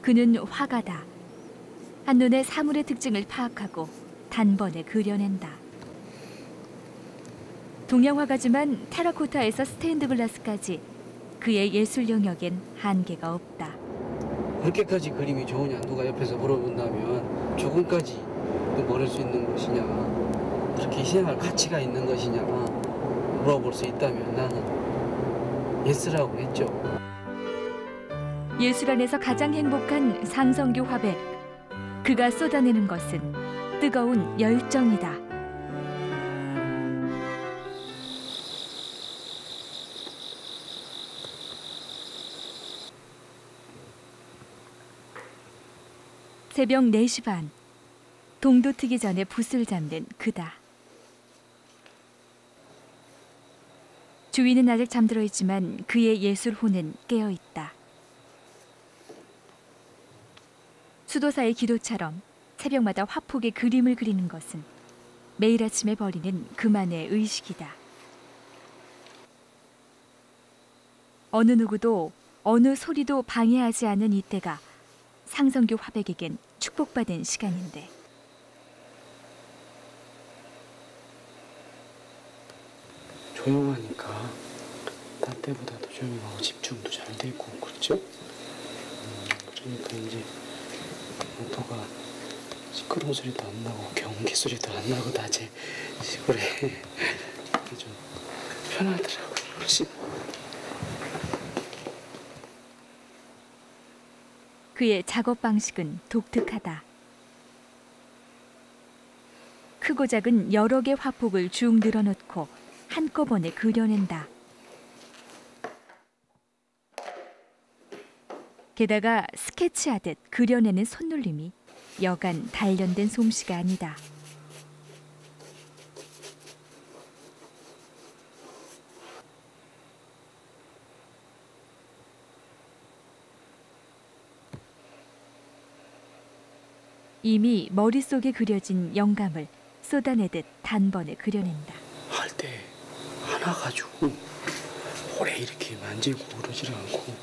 그는 화가다. 한눈에 사물의 특징을 파악하고 단번에 그려낸다. 동양화가지만 테라코타에서 스테인드 글라스까지 그의 예술 영역엔 한계가 없다. 그렇게까지 그림이 좋으냐, 누가 옆에서 물어본다면 조금까지 모를 수 있는 것이냐, 그렇게 희생할 가치가 있는 것이냐 물어볼 수 있다면 나는 예스라고 했죠. 예술 안에서 가장 행복한 상성규 화백. 그가 쏟아내는 것은 뜨거운 열정이다. 새벽 4시 반. 동도 트기 전에 붓을 잡는 그다. 주인은 아직 잠들어 있지만 그의 예술혼은 깨어 있다. 수도사의 기도처럼 새벽마다 화폭에 그림을 그리는 것은 매일 아침에 벌이는 그만의 의식이다. 어느 누구도 어느 소리도 방해하지 않는 이때가 상성규 화백에겐 축복받은 시간인데. 조용하니까 딴 때보다도 조용하고 집중도 잘 되고 그렇죠? 그러니까 이제 모터가 시끄러운 소리도 안 나고 경기 소리도 안 나고 낮에 시골에 좀 편하더라고요. 훨씬. 그의 작업 방식은 독특하다. 크고 작은 여러 개 화폭을 쭉 늘어놓고 한꺼번에 그려낸다. 게다가 스케치하듯 그려내는 손놀림이 여간 단련된 솜씨가 아니다. 이미 머릿속에 그려진 영감을 쏟아내듯 단번에 그려낸다. 할 때 하나 가지고 오래 이렇게 만지고 그러지를 않고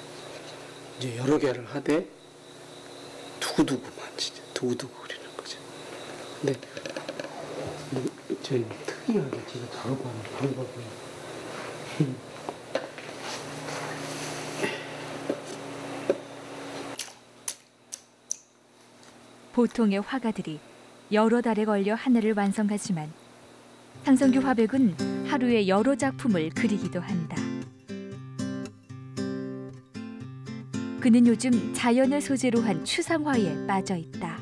이제 여러 개를 하되 두고두고 만지죠. 두고두고 그리는 거죠. 근데 저희 특이하게 제가 작업하는 방법이 보통의 화가들이 여러 달에 걸려 하나를 완성하지만 상성규 화백은 하루에 여러 작품을 그리기도 한다. 그는 요즘 자연을 소재로 한 추상화에 빠져 있다.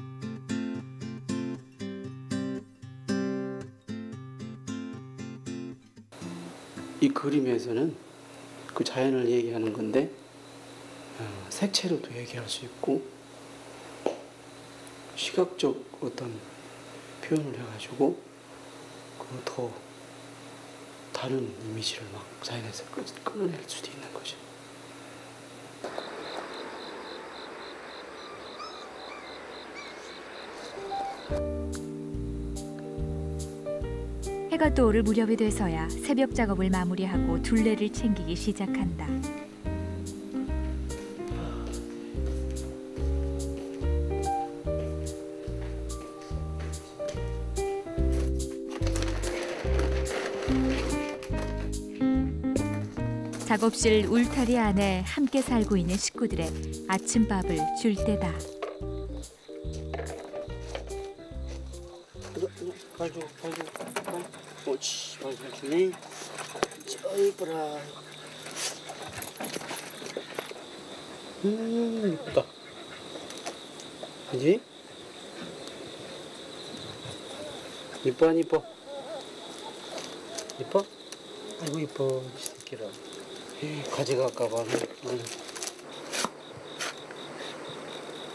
이 그림에서는 그 자연을 얘기하는 건데 색채로도 얘기할 수 있고 시각적 어떤 표현을 해가지고 그 더 다른 이미지를 막 자연에서 끌어낼 수도 있는 거죠. 해가 떠오를 무렵이 돼서야 새벽 작업을 마무리하고 둘레를 챙기기 시작한다. 작업실 울타리 안에 함께 살고 있는 식구들의 아침밥을 줄 때다. 가지고 옳지 잘 주네. 이쁘라. 이쁘다. 그지? 이뻐 안 이뻐? 이뻐? 아이고 이뻐 이 새끼라. 가져갈까 봐.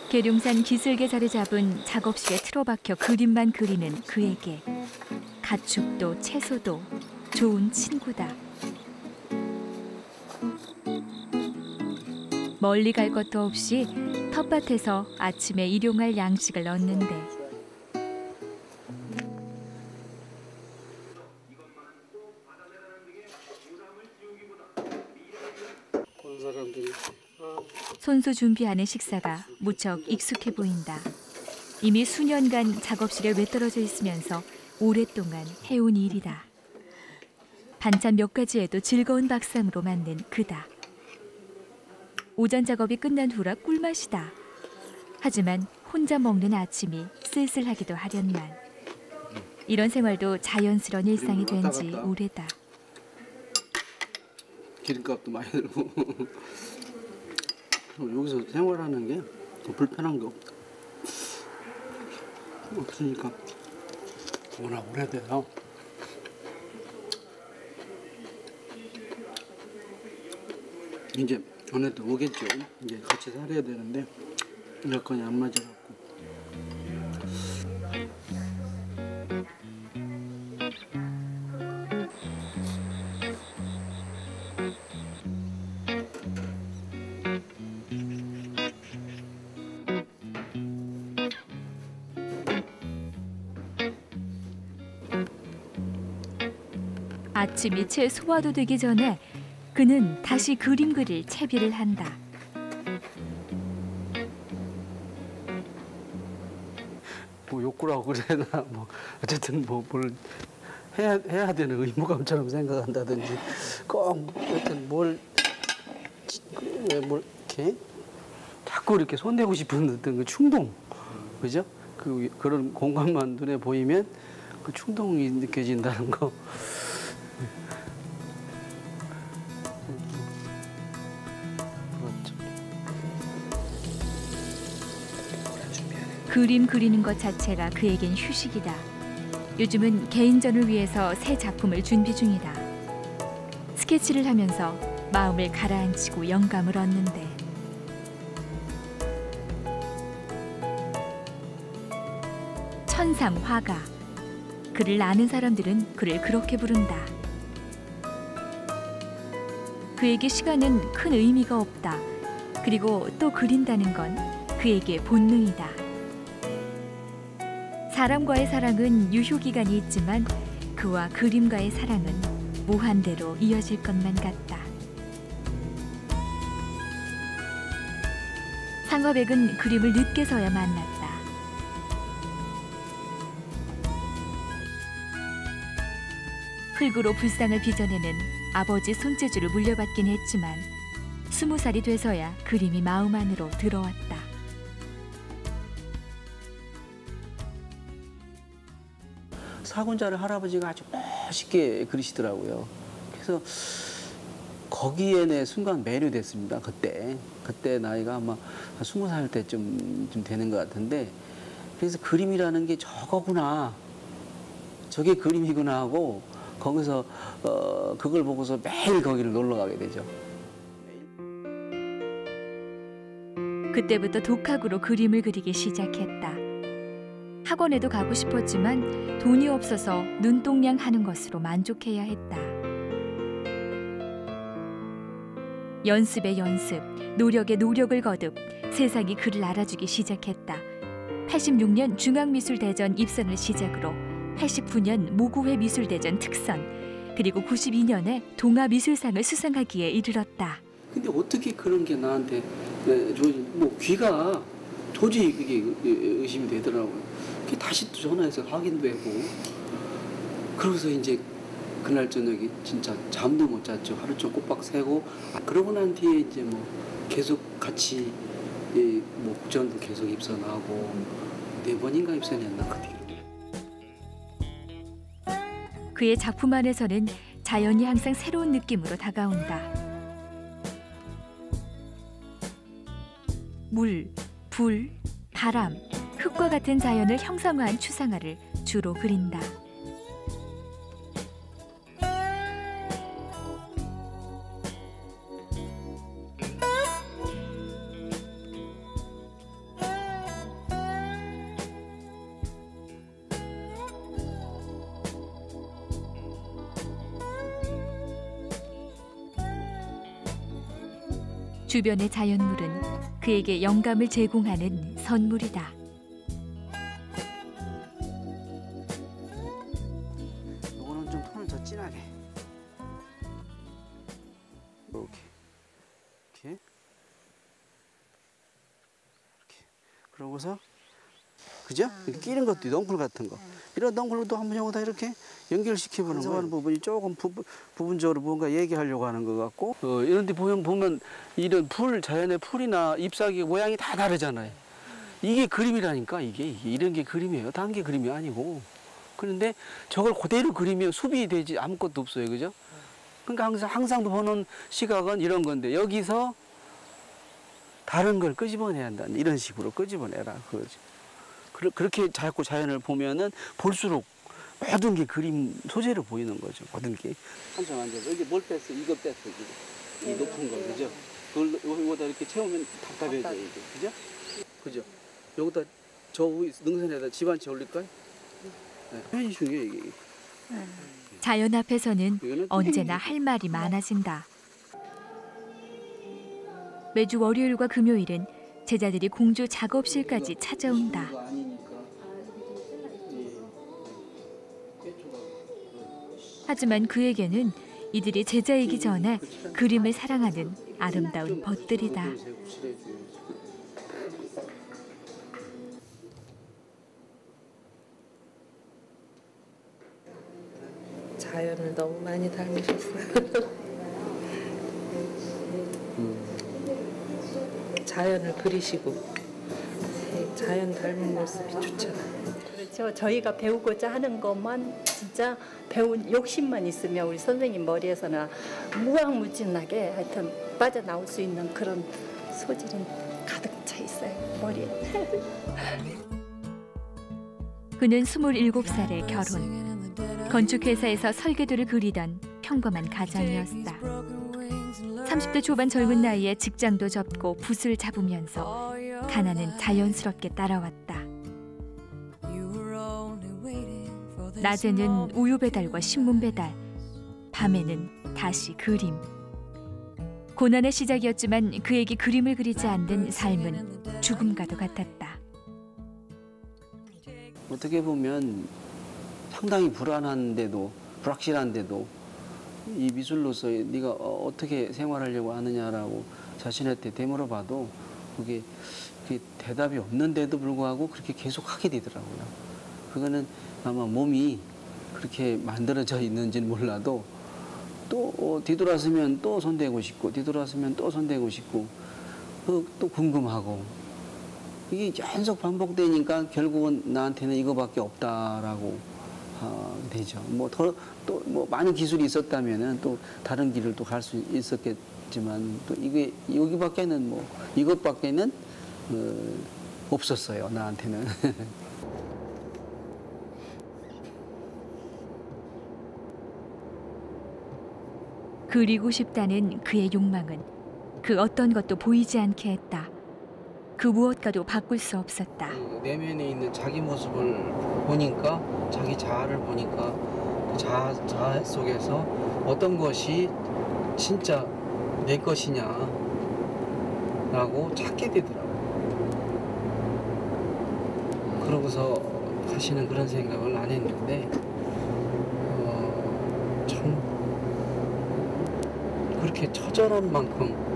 계룡산 기슭에 자리 잡은 작업실에 틀어박혀 그림만 그리는 그에게 가축도 채소도 좋은 친구다. 멀리 갈 것도 없이 텃밭에서 아침에 일용할 양식을 얻는데 본 사람들이 손수 준비하는 식사가 무척 익숙해 보인다. 이미 수년간 작업실에 외떨어져 있으면서 오랫동안 해온 일이다. 반찬 몇 가지에도 즐거운 밥상으로 만든 그다. 오전 작업이 끝난 후라 꿀맛이다. 하지만 혼자 먹는 아침이 쓸쓸하기도 하련만. 이런 생활도 자연스러운 일상이 된 지 오래다. 기름값도 많이 들고 여기서 생활하는 게 더 불편한 게 없으니까 워낙 오래돼서 이제 어느덧 오겠죠. 이제 같이 살아야 되는데 여건이 안 맞아갖고. 아침이 채 소화도 되기 전에 그는 다시 그림 그릴 채비를 한다. 뭐 욕구라고 그래나 뭐 어쨌든 뭐 뭘 해야 되는 의무감처럼 생각한다든지 꼭 하여튼 뭘 이렇게 자꾸 이렇게 손대고 싶은 어떤 그 충동, 그죠? 그런 공간만 눈에 보이면 그 충동이 느껴진다는 거. 그림 그리는 것 자체가 그에겐 휴식이다. 요즘은 개인전을 위해서 새 작품을 준비 중이다. 스케치를 하면서 마음을 가라앉히고 영감을 얻는데 천상 화가. 그를 아는 사람들은 그를 그렇게 부른다. 그에게 시간은 큰 의미가 없다. 그리고 또 그린다는 건 그에게 본능이다. 사람과의 사랑은 유효기간이 있지만 그와 그림과의 사랑은 무한대로 이어질 것만 같다. 상어백은 그림을 늦게서야 만났다. 흙으로 불상을 빚어내는 아버지 손재주를 물려받긴 했지만 20살이 돼서야 그림이 마음 안으로 들어왔다. 사군자를 할아버지가 아주 멋있게 그리시더라고요. 그래서 거기에 내 순간 매료됐습니다. 그때 나이가 아마 20살 때쯤 되는 것 같은데, 그래서 그림이라는 게 저거구나, 저게 그림이구나 하고 거기서 그걸 보고서 매일 거기를 놀러 가게 되죠. 그때부터 독학으로 그림을 그리기 시작했다. 학원에도 가고 싶었지만 돈이 없어서 눈동냥 하는 것으로 만족해야 했다. 연습에 연습, 노력에 노력을 거듭 세상이 그를 알아주기 시작했다. 86년 중앙미술대전 입선을 시작으로 89년 모구회 미술대전 특선, 그리고 92년에 동아미술상을 수상하기에 이르렀다. 근데 어떻게 그런 게 나한테 뭐 귀가 도저히 그게 의심이 되더라고요. 그게 다시 또 전화해서 확인도 하고, 그러고서 이제 그날 저녁에 진짜 잠도 못 잤죠. 하루 종일 꼬박 새고. 그러고 난 뒤에 이제 뭐 계속 같이 목전도 계속 입선하고 4번인가 입선했나 그 뒤로. 그의 작품 안에서는 자연이 항상 새로운 느낌으로 다가온다. 물, 불, 바람, 흙과 같은 자연을 형상화한 추상화를 주로 그린다. 주변의 자연물은 그에게 영감을 제공하는 선물이다. 이거는 좀 톤을 더 진하게. 이렇게. 그러고서 그죠? 이렇게 끼는 것도 넝쿨 같은 거. 이런 넝쿨도 한번 여기다 이렇게 연결시켜보는 거예요. 부분이 조금 부분적으로 뭔가 얘기하려고 하는 것 같고 이런 데 보면 이런 자연의 풀이나 잎사귀 모양이 다 다르잖아요. 이게 그림이라니까 이게 이런 게 그림이에요. 다른 게 그림이 아니고. 그런데 저걸 그대로 그리면 숲이 되지 아무것도 없어요. 그죠? 그러니까 항상 보는 시각은 이런 건데 여기서 다른 걸 끄집어내야 한다는 이런 식으로 끄집어내라 그거죠. 그렇게 자꾸 자연을 보면은 볼수록 모든 게 그림 소재로 보이는 거죠. 모든 게. 한참 앉아서 여기 뭘 뺐어? 이거 뺐어 지금. 이 높은 거 그죠? 그걸 여기다 이렇게 채우면 답답해져 이게 그죠? 그죠? 여기다 저 능선에다 집 한 채 올릴까요? 네. 굉장히 중요해 이게. 자연 앞에서는 언제나 할 말이 많아진다. 매주 월요일과 금요일은 제자들이 공주 작업실까지 찾아온다. 하지만 그에게는 이들이 제자이기 전에 그림을 사랑하는 아름다운 벗들이다. 자연을 너무 많이 닮으셨어요. 자연을 그리시고 자연 닮은 모습이 좋잖아요. 그렇죠. 저희가 배우고자 하는 것만 진짜 배운 욕심만 있으면 우리 선생님 머리에서는 무궁무진하게 하여튼 빠져나올 수 있는 그런 소질은 가득 차 있어요. 머리에. 그는 27살에 결혼. 건축회사에서 설계도를 그리던 평범한 가장이었다. 30대 초반 젊은 나이에 직장도 접고 붓을 잡으면서 가난은 자연스럽게 따라왔다. 낮에는 우유 배달과 신문 배달, 밤에는 다시 그림. 고난의 시작이었지만 그에게 그림을 그리지 않는 삶은 죽음과도 같았다. 어떻게 보면 상당히 불확실한데도 이 미술로서 네가 어떻게 생활하려고 하느냐라고 자신한테 되물어봐도 그게 대답이 없는데도 불구하고 그렇게 계속 하게 되더라고요. 그거는 아마 몸이 그렇게 만들어져 있는지는 몰라도 또 뒤돌아서면 또 손대고 싶고 뒤돌아서면 또 손대고 싶고 또 궁금하고 이게 연속 반복되니까 결국은 나한테는 이거밖에 없다라고 되죠. 뭐 많은 기술이 있었다면은 또 다른 길을 또 갈 수 있었겠지만 또 이게 여기밖에는 이것밖에는 없었어요 나한테는. 그리고 싶다는 그의 욕망은 그 어떤 것도 보이지 않게 했다. 그 무엇과도 바꿀 수 없었다. 내면에 있는 자기 모습을 보니까 자기 자아를 보니까 그 자아 속에서 어떤 것이 진짜 내 것이냐라고 찾게 되더라고요. 그러고서 다시는 그런 생각을 안 했는데 참 그렇게 처절한 만큼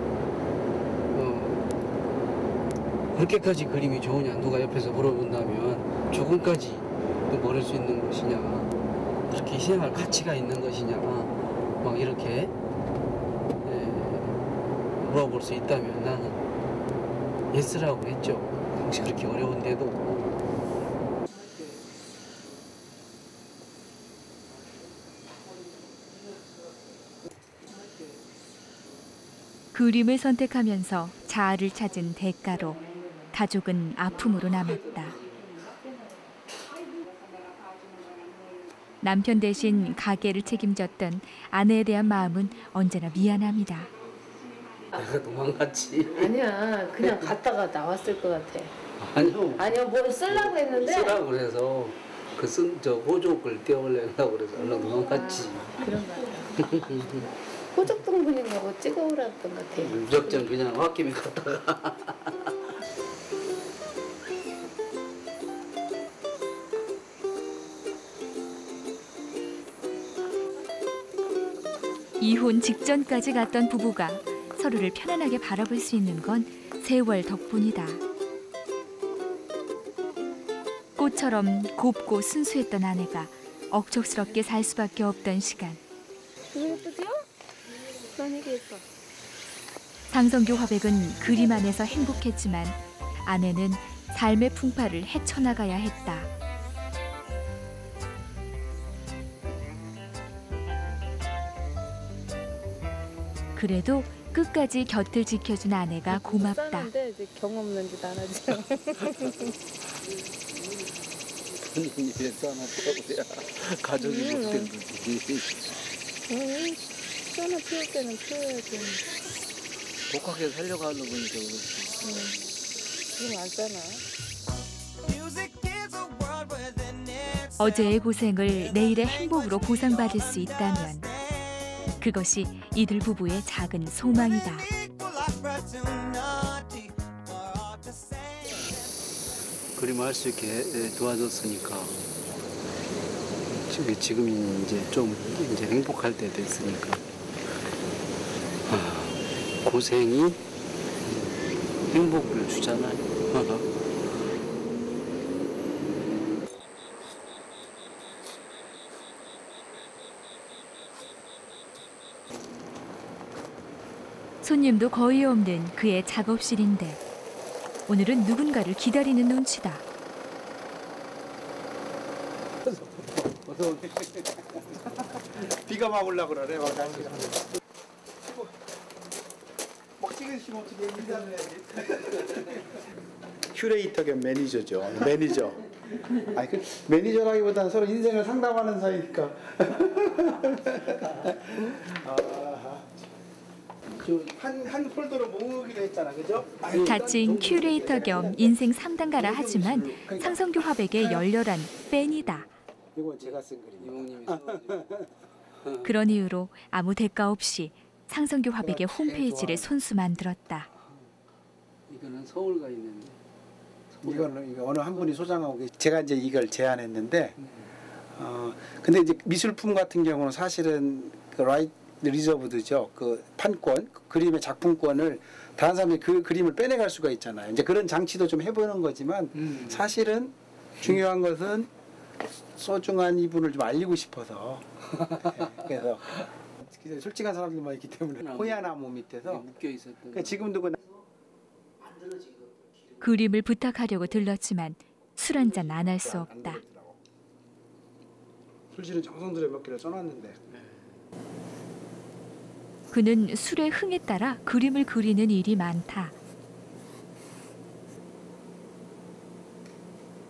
그렇게까지 그림이 좋으냐 누가 옆에서 물어본다면 죽음까지 모를 수 있는 것이냐 그렇게 희생할 가치가 있는 것이냐 막 이렇게 물어볼 수 있다면 나는 예스라고 했죠. 당시 그렇게 어려운데도. 그림을 선택하면서 자아를 찾은 대가로 가족은 아픔으로 남았다. 남편 대신 가게를 책임졌던 아내에 대한 마음은 언제나 미안합니다. 내가 도망갔지. 아니야, 그냥 갔다가 나왔을 것 같아. 아니요. 뭘 쓰려고 했는데. 쓰라고 그래서 저 호족을 떼어올려고 그래서 얼른 도망갔지. 그런 거 같아. 호적동분인가고 찍어오라던 것 같아. 무작정 그냥 홧김에 갔다가. 이혼 직전까지 갔던 부부가 서로를 편안하게 바라볼 수 있는 건 세월 덕분이다. 꽃처럼 곱고 순수했던 아내가 억척스럽게 살 수밖에 없던 시간. 이거 예쁘죠? 난 이게 예뻐. 상성교 화백은 그림 안에서 행복했지만 아내는 삶의 풍파를 헤쳐나가야 했다. 그래도 끝까지 곁을 지켜준 아내가 고맙다. 싸는데 이제 경험 없는 짓 안 하지. 이래서 하나 태워야 가족이 못된 거지. 싸나 피울 때는 피워야지. 독하게 살려가는 거니까 그렇지. 지금 안 싸나. 어제의 고생을 내일의 행복으로 보상받을 수 있다면 그것이 이들 부부의 작은 소망이다. 그림을 할 수 있게 도와줬으니까 지금 이제 좀 이제 행복할 때 됐으니까 고생이 행복을 주잖아요. 손님도 거의 없는 그의 작업실인데 오늘은 누군가를 기다리는 눈치다. 비가 막 올라 그러네. 막 찍으시면 어떻게 인사를 해야지. 큐레이터 겸 매니저죠. 매니저. 아니 그 매니저라기보다는 서로 인생을 상담하는 사이니까. 한 폴더로 모으기로 했잖아, 그죠? 자칭 큐레이터 겸 인생 상담가라 하지만 상성교 화백의 열렬한 팬이다. 이건 제가 쓴 그림이에요. 이모님이 그런 이유로 아무 대가 없이 상성교 화백의 홈페이지를 손수 만들었다. 이거는 서울 가 있는데. 이거는 이거 어느 한 분이 소장하고 제가 이제 이걸 제안했는데 근데 이제 미술품 같은 경우는 사실은 그 라이트 리저브드죠. 그 판권, 그 그림의 작품권을 다른 사람들이 그 그림을 빼내갈 수가 있잖아요. 이제 그런 장치도 좀 해보는 거지만 사실은 중요한 것은 소중한 이분을 좀 알리고 싶어서 그래서 솔직한 사람들만 있기 때문에 호야나무 밑에서 묶여 있었던. 그러니까 지금도 그 그림을 부탁하려고 들렀지만 술 한잔 안 할 수 없다. 술실은 정성들여 몇 개를 써놨는데 그는 술의 흥에 따라 그림을 그리는 일이 많다.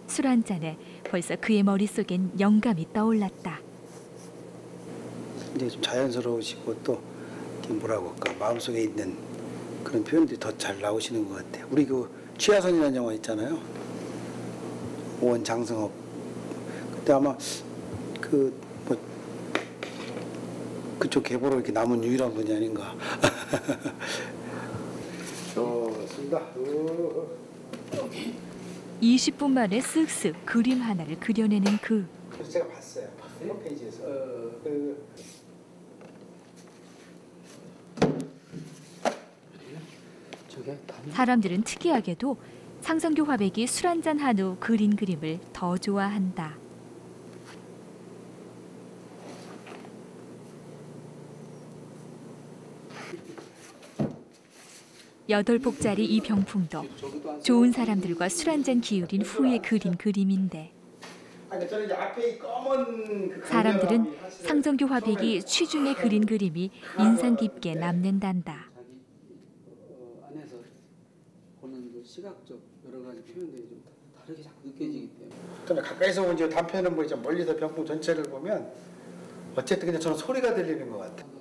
술 한 잔에 벌써 그의 머릿속엔 영감이 떠올랐다. 이제 좀 자연스러우시고 또 이렇게 뭐라고 할까 마음속에 있는 그런 표현들이 더 잘 나오시는 것 같아요. 우리 그 취하선이라는 영화 있잖아요. 오원 장승업 그때 아마 그 뭐 그쪽 계보로 이렇게 남은 유일한 분이 아닌가. 좋습니다. 20분 만에 쓱쓱 그림 하나를 그려내는 그. 그래서 제가 봤어요. 홈페이지에서. 사람들은 특이하게도 상성교 화백이 술 한잔 한 후 그린 그림을 더 좋아한다. 여덟 폭짜리 이 병풍도 좋은 사람들과 술 한잔 기울인 후에 그린 그림인데 사람들은 상성교 화백이 취중에 그린 그림이 인상 깊게 남는단다. 안에서 보는 그 시각적 여러 가지 표현들이 좀 다르게 자꾸 느껴지기 때문에. 그러니까 가까이서 보면 이제 단편은 보이죠. 멀리서 병풍 전체를 보면 어쨌든 그냥 저는 소리가 들리는 것 같아요.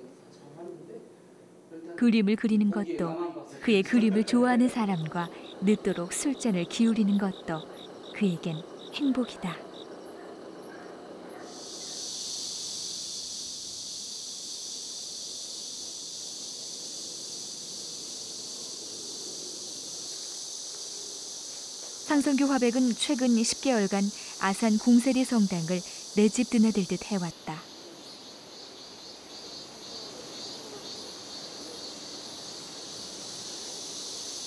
그림을 그리는 것도 그의 그림을 좋아하는 사람과 늦도록 술잔을 기울이는 것도 그에겐 행복이다. 상성교 화백은 최근 10개월간 아산 공세리 성당을 내 집 드나들듯 해왔다.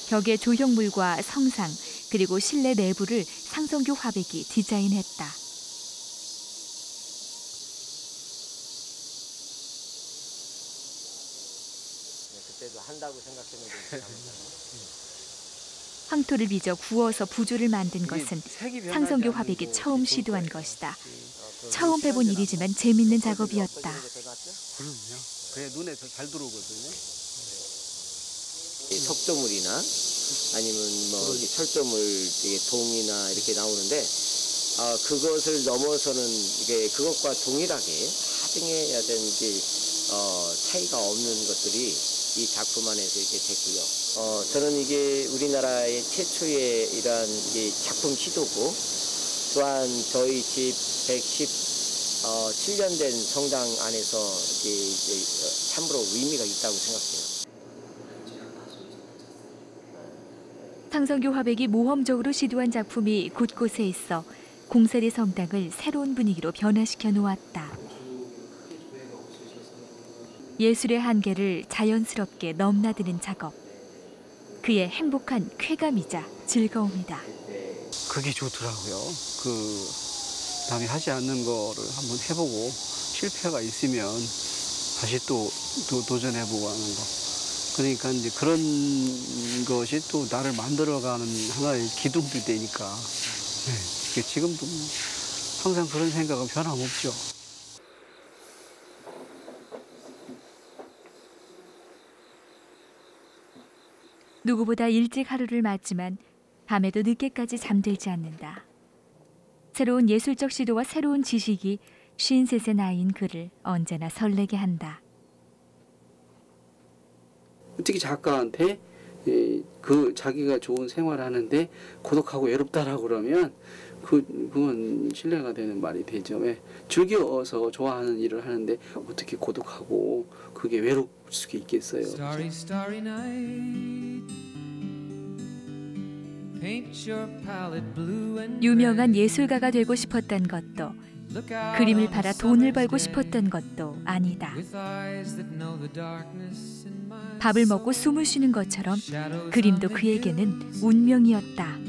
벽에 조형물과 성상, 그리고 실내 내부를 상성규 화백이 디자인했다. 그때도 한다고 생각했는데 황토를 빚어 구워서 부조를 만든 것은 상성규 화백이 처음 시도한 것이다. 처음 해본 일이지만 재밌는 작업이었다. 그럼요. 그게 눈에 잘 들어오거든요. 석조물이나 아니면 뭐 철조물, 동이나 이렇게 나오는데 그것을 넘어서는 이게 그것과 동일하게 하등해야 되는 차이가 없는 것들이 이 작품 안에서 이렇게 됐고요. 저는 이게 우리나라의 최초의 이러한 작품 시도고 또한 저희 집 117년 된 성당 안에서 참으로 의미가 있다고 생각해요. 상성규 화백이 모험적으로 시도한 작품이 곳곳에 있어 공사리 성당을 새로운 분위기로 변화시켜 놓았다. 예술의 한계를 자연스럽게 넘나드는 작업. 그의 행복한 쾌감이자 즐거움이다. 그게 좋더라고요. 남이 하지 않는 거를 한번 해보고 실패가 있으면 다시 또 도전해보고 하는 거. 그러니까 이제 그런 것이 또 나를 만들어가는 하나의 기둥도 되니까. 네. 지금도 항상 그런 생각은 변함없죠. 누구보다 일찍 하루를 맞지만 밤에도 늦게까지 잠들지 않는다. 새로운 예술적 시도와 새로운 지식이 53세 나이인 그를 언제나 설레게 한다. 특히 작가한테 자기가 좋은 생활을 하는데 고독하고 외롭다라고 그러면 그건 신뢰가 되는 말이 되죠. 왜? 즐겨서 좋아하는 일을 하는데 어떻게 고독하고 그게 외로울 수 있겠어요. Starry, starry night. Paint your palette blue and 유명한 예술가가 되고 싶었던 것도 look out 그림을 on 팔아 the 돈을 summer's 벌고 day 싶었던 것도 아니다. with eyes that know the darkness in my 밥을 먹고 숨을 쉬는 것처럼 그림도 그에게는 운명이었다.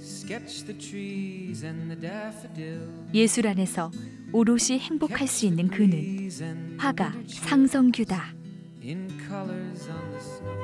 sketch the trees and the daffodils. 예술 안에서 오롯이 행복할 수 있는 그는 화가 상성규다. In colors on the snow.